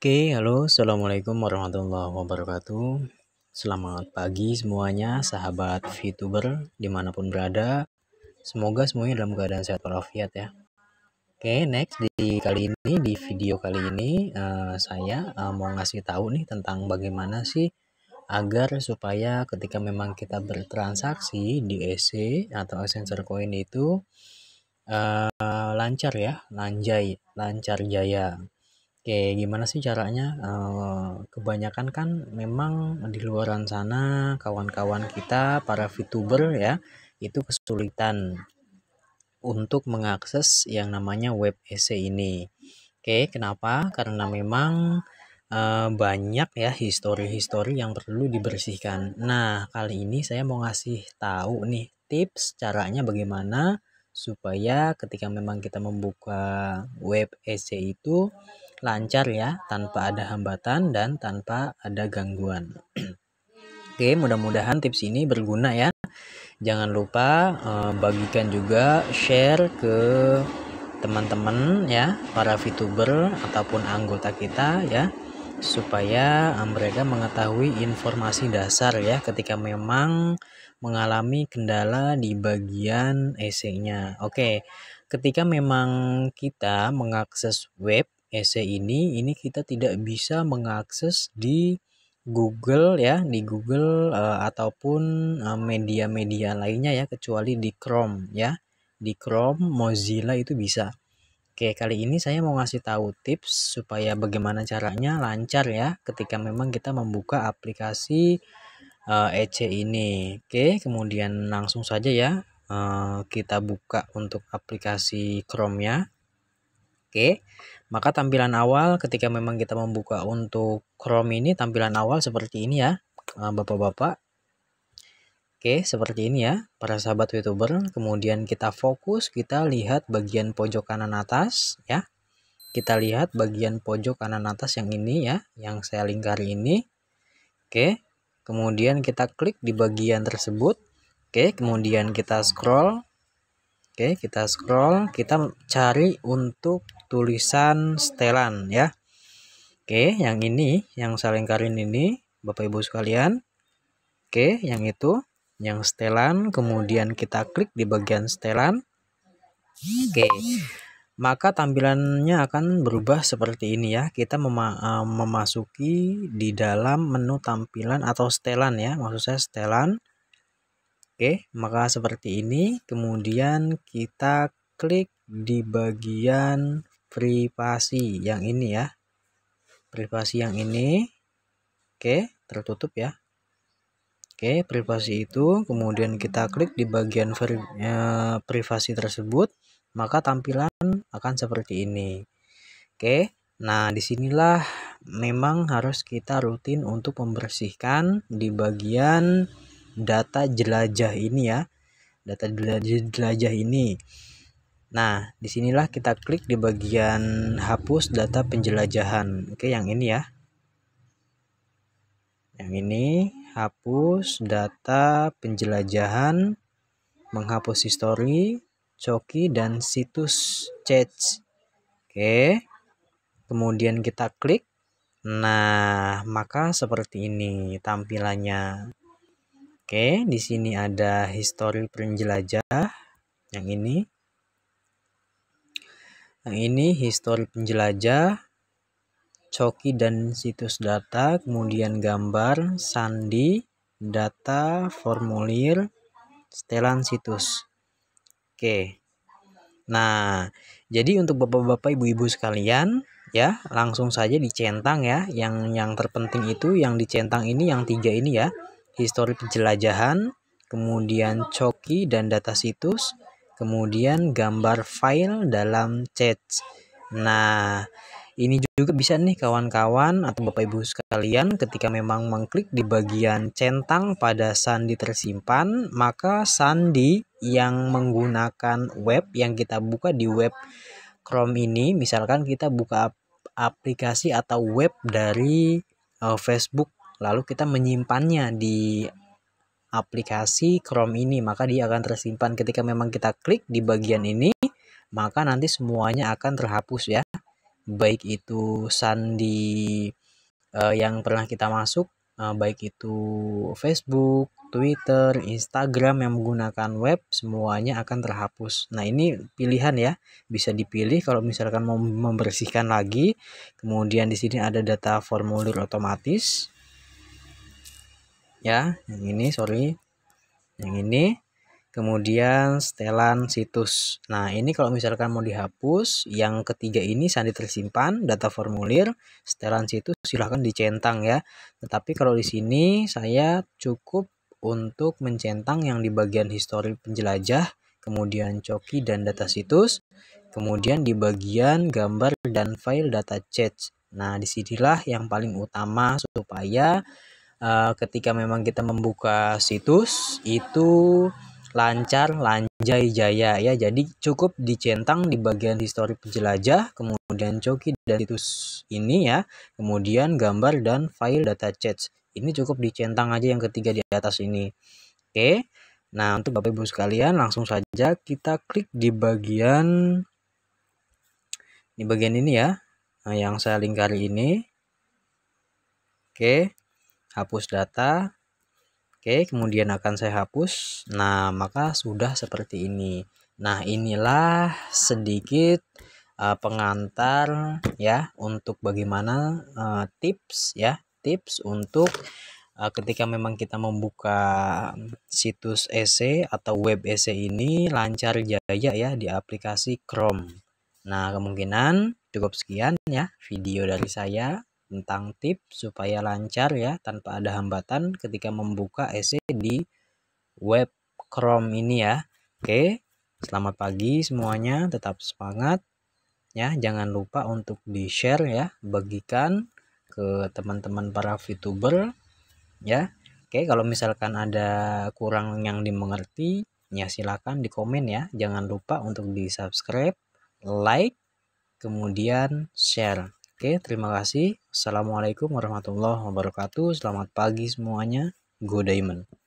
Oke, halo, assalamualaikum warahmatullahi wabarakatuh. Selamat pagi semuanya, sahabat VTuber dimanapun berada. Semoga semuanya dalam keadaan sehat walafiat ya. Oke, next di video kali ini saya mau ngasih tahu nih tentang bagaimana sih agar supaya ketika memang kita bertransaksi di EC atau Exchanger Coin itu lancar ya, lancar jaya. Oke, gimana sih caranya? Kebanyakan kan memang di luaran sana kawan-kawan kita para VTuber ya itu kesulitan untuk mengakses yang namanya web EC ini. Oke, kenapa? Karena memang banyak ya histori-histori yang perlu dibersihkan. Nah, kali ini saya mau ngasih tahu nih tips caranya bagaimana supaya ketika memang kita membuka web EC itu lancar ya, tanpa ada hambatan dan tanpa ada gangguan. Oke, mudah-mudahan tips ini berguna ya. Jangan lupa bagikan juga, share ke teman-teman ya, para VTuber ataupun anggota kita ya, supaya mereka mengetahui informasi dasar ya ketika memang mengalami kendala di bagian EC-nya. Oke, ketika memang kita mengakses web EC ini kita tidak bisa mengakses di Google ya, di Google ataupun media-media lainnya ya, kecuali di Chrome ya. Di Chrome, Mozilla itu bisa. Oke, kali ini saya mau ngasih tahu tips supaya bagaimana caranya lancar ya ketika memang kita membuka aplikasi EC ini. Oke, kemudian langsung saja ya kita buka untuk aplikasi Chrome-nya. Oke, maka tampilan awal ketika memang kita membuka untuk Chrome ini, tampilan awal seperti ini ya, Bapak-bapak. Oke, seperti ini ya, para sahabat VTuber. Kemudian kita fokus, kita lihat bagian pojok kanan atas ya. Kita lihat bagian pojok kanan atas yang ini ya, yang saya lingkari ini. Oke, kemudian kita klik di bagian tersebut. Oke, kemudian kita scroll. Oke, kita scroll, kita cari untuk tulisan setelan ya. Oke, yang ini, yang saya lingkarin ini, Bapak Ibu sekalian. Oke, yang itu, yang setelan, kemudian kita klik di bagian setelan. Oke, maka tampilannya akan berubah seperti ini ya. Kita memasuki di dalam menu tampilan atau setelan ya, maksud saya setelan. Oke, maka seperti ini. Kemudian kita klik di bagian privasi yang ini ya. Privasi yang ini. Oke, tertutup ya. Oke, privasi itu. Kemudian kita klik di bagian privasi tersebut. Maka tampilan akan seperti ini. Oke, nah disinilah memang harus kita rutin untuk membersihkan di bagian data jelajah ini ya, data jelajah ini. Nah, disinilah kita klik di bagian hapus data penjelajahan. Oke, yang ini ya, yang ini hapus data penjelajahan, menghapus histori, coki, dan situs chat. Oke, kemudian kita klik. Nah, maka seperti ini tampilannya. Oke, di sini ada histori penjelajah. Yang ini. Yang ini histori penjelajah, coki dan situs data, kemudian gambar, sandi, data, formulir, setelan situs. Oke. Nah, jadi untuk Bapak-bapak, Ibu-ibu sekalian ya, langsung saja dicentang ya. Yang terpenting itu yang dicentang ini, yang 3 ini ya. Histori penjelajahan, kemudian coki dan data situs, kemudian gambar file dalam chat. Nah, ini juga bisa nih kawan-kawan atau Bapak Ibu sekalian, ketika memang mengklik di bagian centang pada sandi tersimpan, maka sandi yang menggunakan web yang kita buka di web Chrome ini, misalkan kita buka aplikasi atau web dari Facebook, lalu kita menyimpannya di aplikasi Chrome ini, maka dia akan tersimpan. Ketika memang kita klik di bagian ini, maka nanti semuanya akan terhapus ya. baik itu sandi yang pernah kita masuk, baik itu Facebook, Twitter, Instagram yang menggunakan web, semuanya akan terhapus. Nah, ini pilihan ya, bisa dipilih kalau misalkan mau membersihkan lagi. Kemudian di sini ada data formulir otomatis. Ya, yang ini sorry. Yang ini. Kemudian setelan situs. Nah, ini kalau misalkan mau dihapus, yang ketiga ini sandi tersimpan, data formulir, setelan situs silahkan dicentang ya. Tetapi kalau di sini saya cukup untuk mencentang yang di bagian histori penjelajah, kemudian coki dan data situs, kemudian di bagian gambar dan file data chat. Nah, disinilah yang paling utama supaya ketika memang kita membuka situs itu lancar, lanjai, jaya ya. Jadi cukup dicentang di bagian histori penjelajah, kemudian coki dan situs ini ya, kemudian gambar dan file data chat. Ini cukup dicentang aja yang ketiga di atas ini. Oke. Nah, untuk Bapak Ibu sekalian langsung saja kita klik di bagian ini ya. Nah, yang saya lingkari ini. Oke. Hapus data. Oke, kemudian akan saya hapus. Nah, maka sudah seperti ini. Nah, inilah sedikit pengantar ya untuk bagaimana tips untuk ketika memang kita membuka situs esai atau web esai ini lancar jaya ya di aplikasi Chrome. Nah, kemungkinan cukup sekian ya video dari saya tentang tips supaya lancar ya tanpa ada hambatan ketika membuka esai di web Chrome ini ya. Oke, selamat pagi semuanya, tetap semangat ya. Jangan lupa untuk di-share ya, bagikan ke teman-teman para VTuber ya. Oke, kalau misalkan ada kurang yang dimengerti ya silakan di komen ya. Jangan lupa untuk di-subscribe, like, kemudian share. Oke, terima kasih. Assalamualaikum warahmatullahi wabarakatuh. Selamat pagi semuanya. Go Diamond.